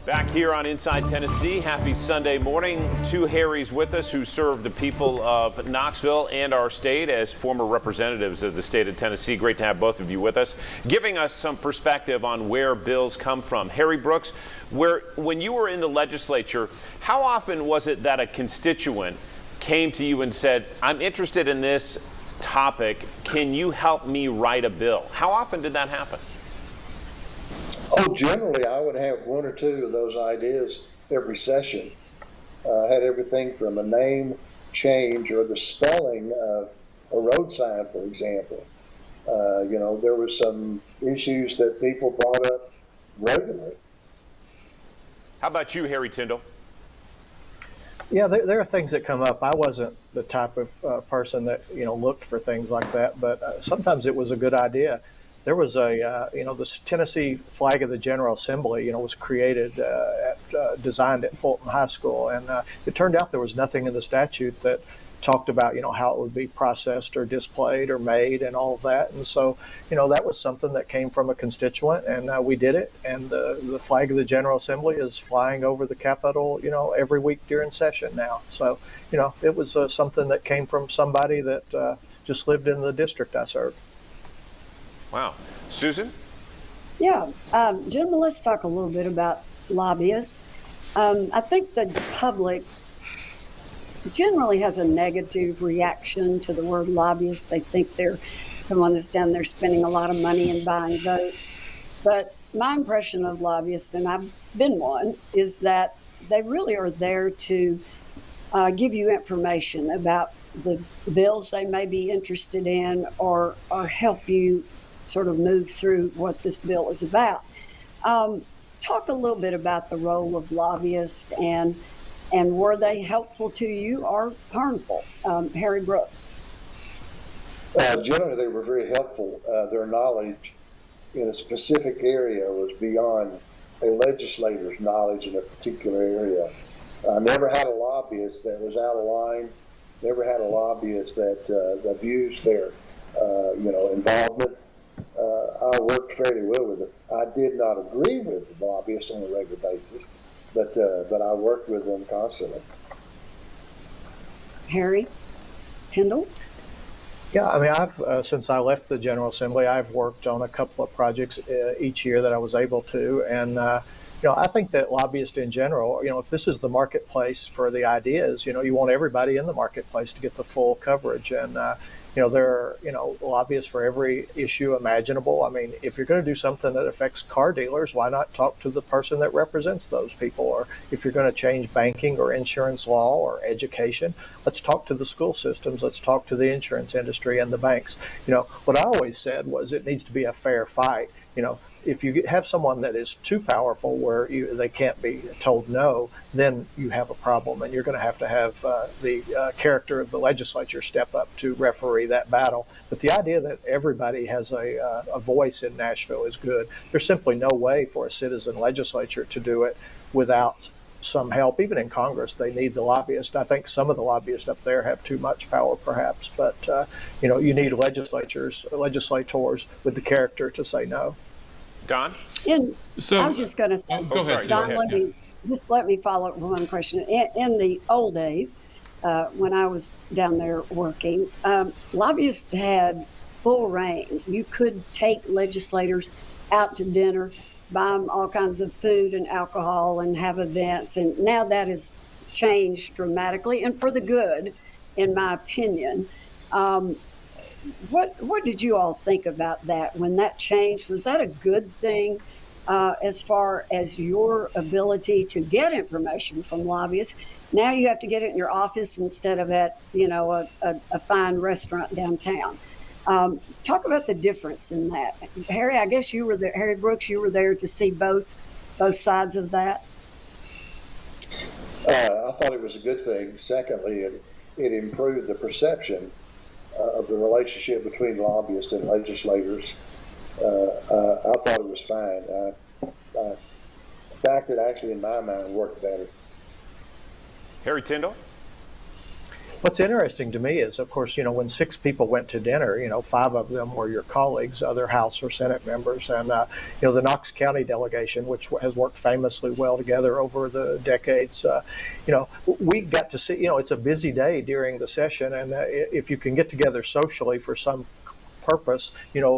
Back here on Inside Tennessee, happy Sunday morning. Two Harrys with us who serve the people of Knoxville and our state as former representatives of the state of Tennessee. Great to have both of you with us, giving us some perspective on where bills come from. Harry Brooks, when you were in the legislature, how often was it that a constituent came to you and said, I'm interested in this topic, can you help me write a bill? How often did that happen? Oh, generally, I would have one or two of those ideas every session. I had everything from a name change or the spelling of a road sign, for example. There were some issues that people brought up regularly. How about you, Harry Tindell? Yeah, there are things that come up. I wasn't the type of person that, looked for things like that, but sometimes it was a good idea. There was this Tennessee flag of the General Assembly, was created, designed at Fulton High School. And it turned out there was nothing in the statute that talked about, how it would be processed or displayed or made and all of that. And so, that was something that came from a constituent, and we did it. And the flag of the General Assembly is flying over the Capitol, every week during session now. So, it was something that came from somebody that just lived in the district I served. Wow. Susan? Yeah. Gentlemen, let's talk a little bit about lobbyists. I think the public generally has a negative reaction to the word lobbyist. They think they're someone that's down there spending a lot of money and buying votes. But my impression of lobbyists, and I've been one, is that they really are there to give you information about the bills they may be interested in or help you sort of move through what this bill is about. Talk a little bit about the role of lobbyists and were they helpful to you or harmful? Harry Brooks. Generally, they were very helpful. Their knowledge in a specific area was beyond a legislator's knowledge in a particular area. I never had a lobbyist that was out of line, never had a lobbyist that abused their involvement. I worked fairly well with them. I did not agree with the lobbyists on a regular basis, but I worked with them constantly. Harry Tindell? Yeah, I mean, I've since I left the General Assembly, I've worked on a couple of projects each year that I was able to, and I think that lobbyists in general, if this is the marketplace for the ideas, you want everybody in the marketplace to get the full coverage, and there are, lobbyists for every issue imaginable. I mean, if you're going to do something that affects car dealers, why not talk to the person that represents those people? Or if you're going to change banking or insurance law or education, let's talk to the school systems. Let's talk to the insurance industry and the banks. What I always said was it needs to be a fair fight. If you have someone that is too powerful where they can't be told no, then you have a problem, and you're going to have the character of the legislature step up to referee that battle. But the idea that everybody has a voice in Nashville is good. There's simply no way for a citizen legislature to do it without some help. Even in Congress, they need the lobbyist. I think some of the lobbyists up there have too much power, perhaps, but you need legislators with the character to say no. Don? I was just going to say, go ahead, Don, let me follow up with one question. In the old days, when I was down there working, lobbyists had full reign. You could take legislators out to dinner, buy them all kinds of food and alcohol and have events. And now that has changed dramatically and for the good, in my opinion. What did you all think about that when that changed? Was that a good thing as far as your ability to get information from lobbyists? Now you have to get it in your office instead of at a fine restaurant downtown. Talk about the difference in that. Harry, I guess you were there. Harry Brooks, you were there to see both sides of that. I thought it was a good thing. Secondly, it improved the perception of the relationship between lobbyists and legislators. I thought it was fine. In fact, it actually, in my mind, worked better. Harry Tindell? What's interesting to me is, of course, when 6 people went to dinner, 5 of them were your colleagues, other House or Senate members, and the Knox County delegation, which has worked famously well together over the decades. We got to see. It's a busy day during the session, and if you can get together socially for some purpose,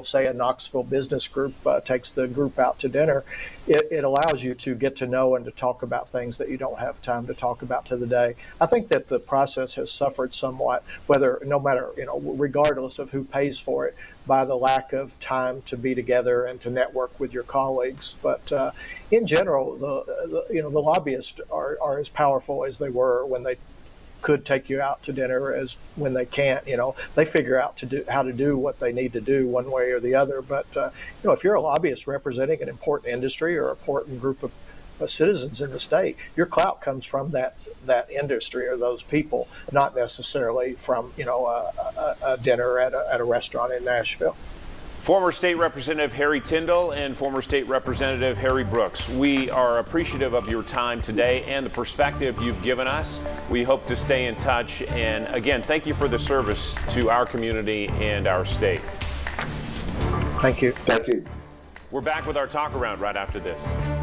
say a Knoxville business group takes the group out to dinner, it allows you to get to know and to talk about things that you don't have time to talk about to the day. I think that the process has suffered somewhat, no matter, regardless of who pays for it, by the lack of time to be together and to network with your colleagues. But in general, the lobbyists are as powerful as they were when they could take you out to dinner as when they can't. They figure out how to do what they need to do one way or the other. But if you're a lobbyist representing an important industry or an important group of citizens in the state, your clout comes from that industry or those people, not necessarily from a dinner at a restaurant in Nashville. Former State Representative Harry Tindell and former State Representative Harry Brooks, we are appreciative of your time today and the perspective you've given us. We hope to stay in touch. And again, thank you for the service to our community and our state. Thank you. Thank you. We're back with our talk around right after this.